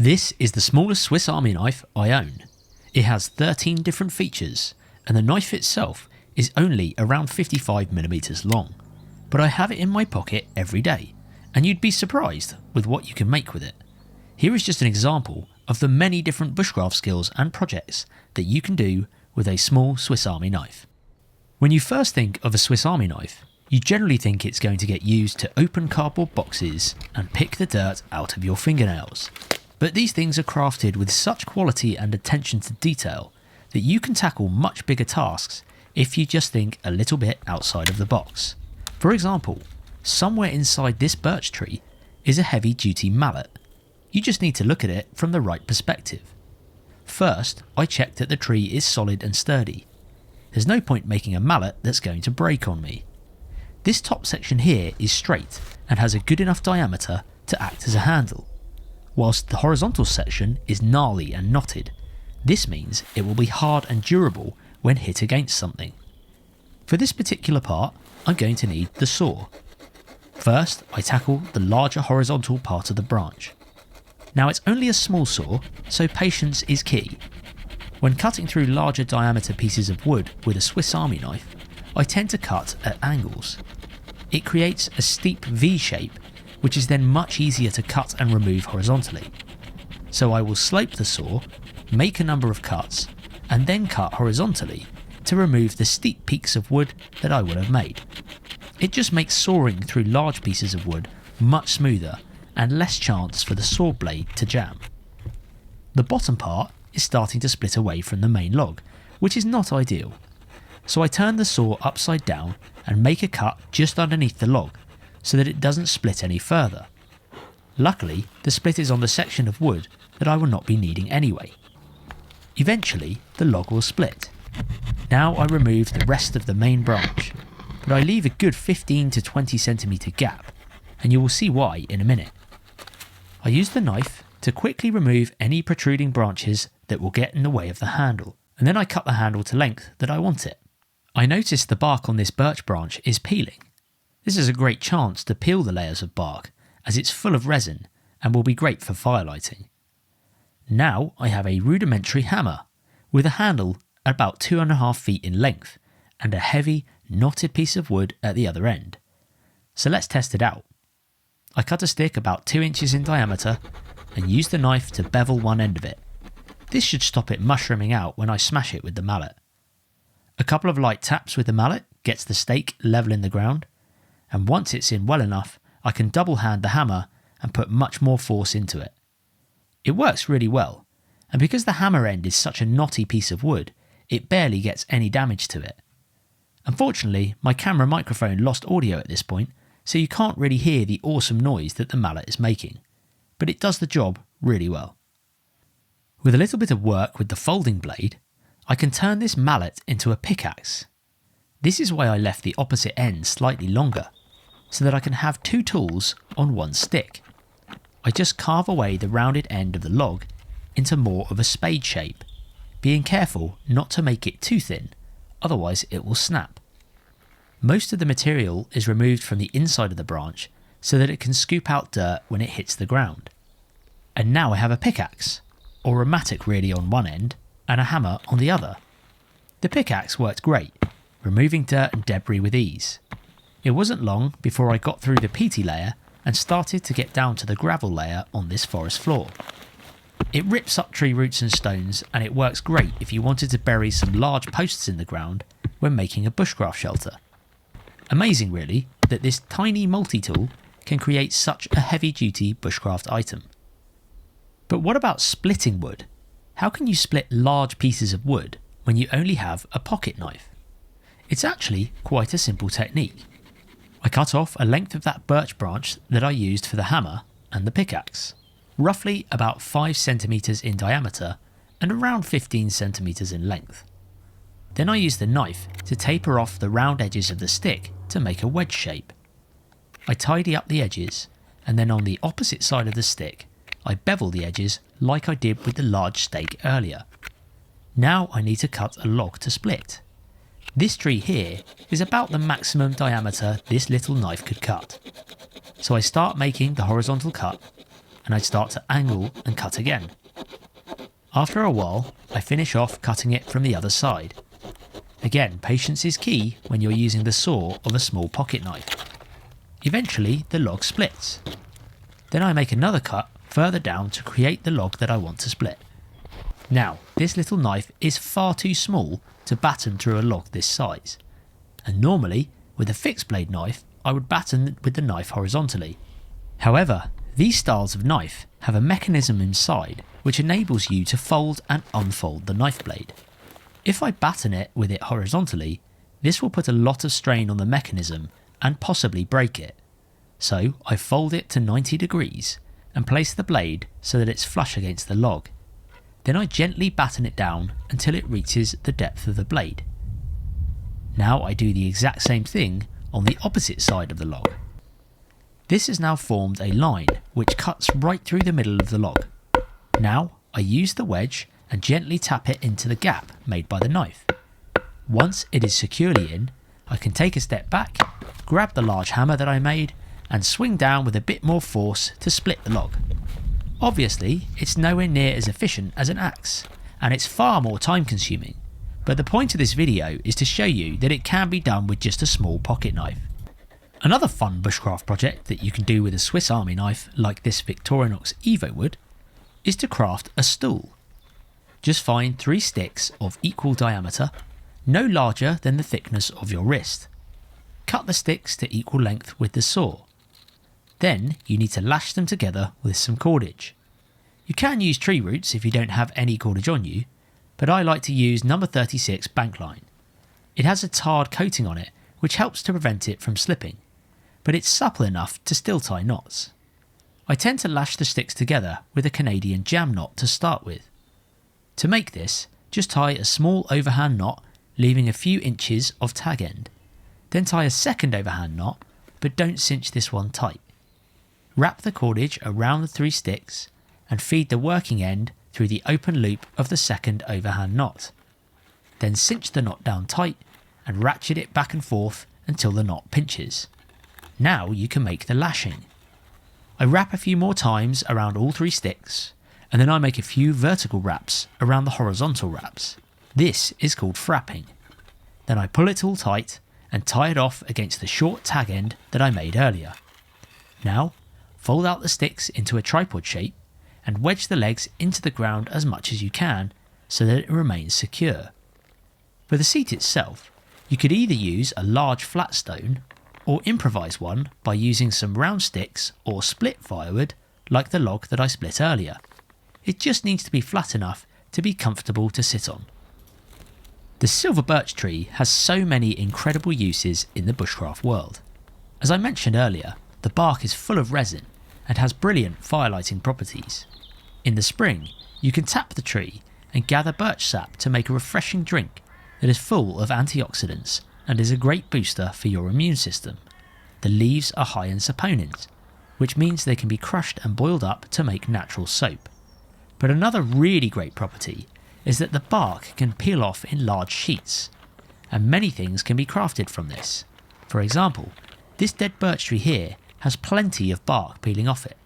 This is the smallest Swiss Army knife I own. It has 13 different features, and the knife itself is only around 55mm long, but I have it in my pocket every day, and you'd be surprised with what you can make with it. Here is just an example of the many different bushcraft skills and projects that you can do with a small Swiss Army knife. When you first think of a Swiss Army knife, you generally think it's going to get used to open cardboard boxes and pick the dirt out of your fingernails. But these things are crafted with such quality and attention to detail that you can tackle much bigger tasks if you just think a little bit outside of the box. For example, somewhere inside this birch tree is a heavy duty mallet. You just need to look at it from the right perspective. First, I check that the tree is solid and sturdy. There's no point making a mallet that's going to break on me. This top section here is straight and has a good enough diameter to act as a handle, whilst the horizontal section is gnarly and knotted. This means it will be hard and durable when hit against something. For this particular part, I'm going to need the saw. First, I tackle the larger horizontal part of the branch. Now it's only a small saw, so patience is key. When cutting through larger diameter pieces of wood with a Swiss Army knife, I tend to cut at angles. It creates a steep V shape, which is then much easier to cut and remove horizontally. So I will slope the saw, make a number of cuts, and then cut horizontally to remove the steep peaks of wood that I would have made. It just makes sawing through large pieces of wood much smoother and less chance for the saw blade to jam. The bottom part is starting to split away from the main log, which is not ideal. So I turn the saw upside down and make a cut just underneath the log so that it doesn't split any further. Luckily, the split is on the section of wood that I will not be needing anyway. Eventually, the log will split. Now I remove the rest of the main branch, but I leave a good 15 to 20 centimeter gap, and you will see why in a minute. I use the knife to quickly remove any protruding branches that will get in the way of the handle, and then I cut the handle to length that I want it. I notice the bark on this birch branch is peeling. This is a great chance to peel the layers of bark, as it's full of resin and will be great for firelighting. Now I have a rudimentary hammer with a handle about 2.5 feet in length and a heavy knotted piece of wood at the other end. So let's test it out. I cut a stick about 2 inches in diameter and use the knife to bevel one end of it. This should stop it mushrooming out when I smash it with the mallet. A couple of light taps with the mallet gets the stake level in the ground, and once it's in well enough, I can double hand the hammer and put much more force into it. It works really well, and because the hammer end is such a knotty piece of wood, it barely gets any damage to it. Unfortunately, my camera microphone lost audio at this point, so you can't really hear the awesome noise that the mallet is making, but it does the job really well. With a little bit of work with the folding blade, I can turn this mallet into a pickaxe. This is why I left the opposite end slightly longer, so that I can have 2 tools on one stick. I just carve away the rounded end of the log into more of a spade shape, being careful not to make it too thin, otherwise it will snap. Most of the material is removed from the inside of the branch so that it can scoop out dirt when it hits the ground. And now I have a pickaxe, or a mattock really on one end, and a hammer on the other. The pickaxe worked great, removing dirt and debris with ease. It wasn't long before I got through the peaty layer and started to get down to the gravel layer on this forest floor. It rips up tree roots and stones, and it works great if you wanted to bury some large posts in the ground when making a bushcraft shelter. Amazing really that this tiny multi-tool can create such a heavy-duty bushcraft item. But what about splitting wood? How can you split large pieces of wood when you only have a pocket knife? It's actually quite a simple technique. I cut off a length of that birch branch that I used for the hammer and the pickaxe, roughly about 5 centimeters in diameter and around 15 centimeters in length. Then I used the knife to taper off the round edges of the stick to make a wedge shape. I tidy up the edges, and then on the opposite side of the stick, I bevel the edges like I did with the large stake earlier. Now I need to cut a log to split. This tree here is about the maximum diameter this little knife could cut. So I start making the horizontal cut, and I'd start to angle and cut again. After a while, I finish off cutting it from the other side. Again, patience is key when you're using the saw of a small pocket knife. Eventually, the log splits. Then I make another cut further down to create the log that I want to split. Now, this little knife is far too small to batten through a log this size, and normally, with a fixed blade knife, I would batten with the knife horizontally. However, these styles of knife have a mechanism inside which enables you to fold and unfold the knife blade. If I batten it with it horizontally, this will put a lot of strain on the mechanism and possibly break it. So I fold it to 90 degrees and place the blade so that it's flush against the log. Then I gently batten it down until it reaches the depth of the blade. Now I do the exact same thing on the opposite side of the log. This has now formed a line which cuts right through the middle of the log. Now I use the wedge and gently tap it into the gap made by the knife. Once it is securely in, I can take a step back, grab the large hammer that I made and swing down with a bit more force to split the log. Obviously, it's nowhere near as efficient as an axe, and it's far more time consuming, but the point of this video is to show you that it can be done with just a small pocket knife. Another fun bushcraft project that you can do with a Swiss Army knife like this Victorinox Evo wood is to craft a stool. Just find 3 sticks of equal diameter, no larger than the thickness of your wrist. Cut the sticks to equal length with the saw. Then you need to lash them together with some cordage. You can use tree roots if you don't have any cordage on you, but I like to use number 36 bank line. It has a tarred coating on it which helps to prevent it from slipping, but it's supple enough to still tie knots. I tend to lash the sticks together with a Canadian jam knot to start with. To make this, just tie a small overhand knot, leaving a few inches of tag end. Then tie a second overhand knot, but don't cinch this one tight. Wrap the cordage around the 3 sticks and feed the working end through the open loop of the second overhand knot. Then cinch the knot down tight and ratchet it back and forth until the knot pinches. Now you can make the lashing. I wrap a few more times around all 3 sticks, and then I make a few vertical wraps around the horizontal wraps. This is called frapping. Then I pull it all tight and tie it off against the short tag end that I made earlier. Now, fold out the sticks into a tripod shape and wedge the legs into the ground as much as you can so that it remains secure. For the seat itself, you could either use a large flat stone or improvise one by using some round sticks or split firewood like the log that I split earlier. It just needs to be flat enough to be comfortable to sit on. The silver birch tree has so many incredible uses in the bushcraft world. As I mentioned earlier, the bark is full of resin and has brilliant firelighting properties. In the spring, you can tap the tree and gather birch sap to make a refreshing drink that is full of antioxidants and is a great booster for your immune system. The leaves are high in saponins, which means they can be crushed and boiled up to make natural soap. But another really great property is that the bark can peel off in large sheets, and many things can be crafted from this. For example, this dead birch tree here has plenty of bark peeling off it.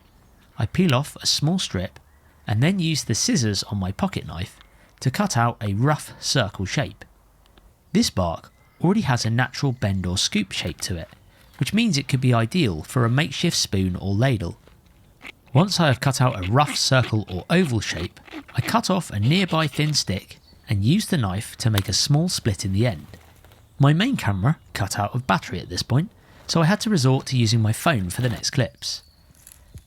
I peel off a small strip and then use the scissors on my pocket knife to cut out a rough circle shape. This bark already has a natural bend or scoop shape to it, which means it could be ideal for a makeshift spoon or ladle. Once I have cut out a rough circle or oval shape, I cut off a nearby thin stick and use the knife to make a small split in the end. My main camera cut out of battery at this point, so I had to resort to using my phone for the next clips.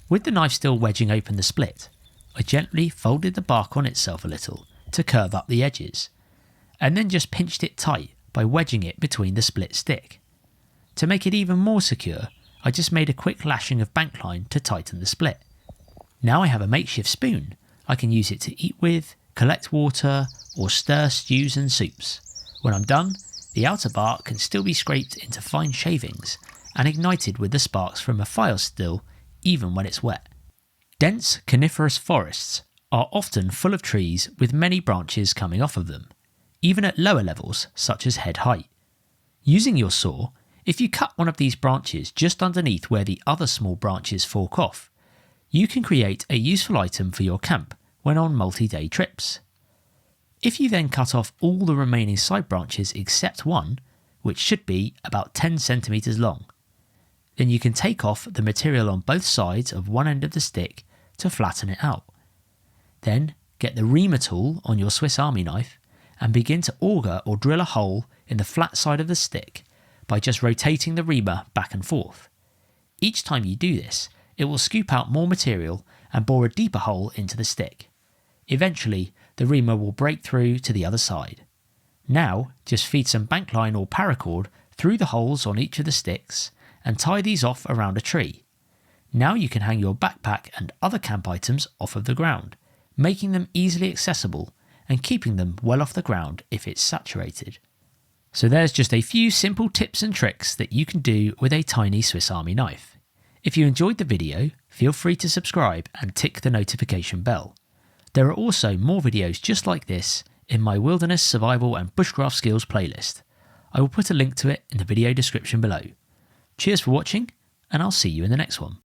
With the knife still wedging open the split, I gently folded the bark on itself a little to curve up the edges, and then just pinched it tight by wedging it between the split stick. To make it even more secure, I just made a quick lashing of bank line to tighten the split. Now I have a makeshift spoon. I can use it to eat with, collect water, or stir stews and soups. When I'm done, the outer bark can still be scraped into fine shavings and ignited with the sparks from a fire still, even when it's wet. Dense coniferous forests are often full of trees with many branches coming off of them, even at lower levels such as head height. Using your saw, if you cut one of these branches just underneath where the other small branches fork off, you can create a useful item for your camp when on multi-day trips. If you then cut off all the remaining side branches except one, which should be about 10 centimeters long, then you can take off the material on both sides of one end of the stick to flatten it out. Then get the reamer tool on your Swiss Army knife and begin to auger or drill a hole in the flat side of the stick by just rotating the reamer back and forth. Each time you do this, it will scoop out more material and bore a deeper hole into the stick. Eventually, the reamer will break through to the other side. Now, just feed some bank line or paracord through the holes on each of the sticks and tie these off around a tree. Now you can hang your backpack and other camp items off of the ground, making them easily accessible and keeping them well off the ground if it's saturated. So there's just a few simple tips and tricks that you can do with a tiny Swiss Army knife. If you enjoyed the video, feel free to subscribe and tick the notification bell. There are also more videos just like this in my Wilderness, Survival and Bushcraft Skills playlist. I will put a link to it in the video description below. Cheers for watching, and I'll see you in the next one.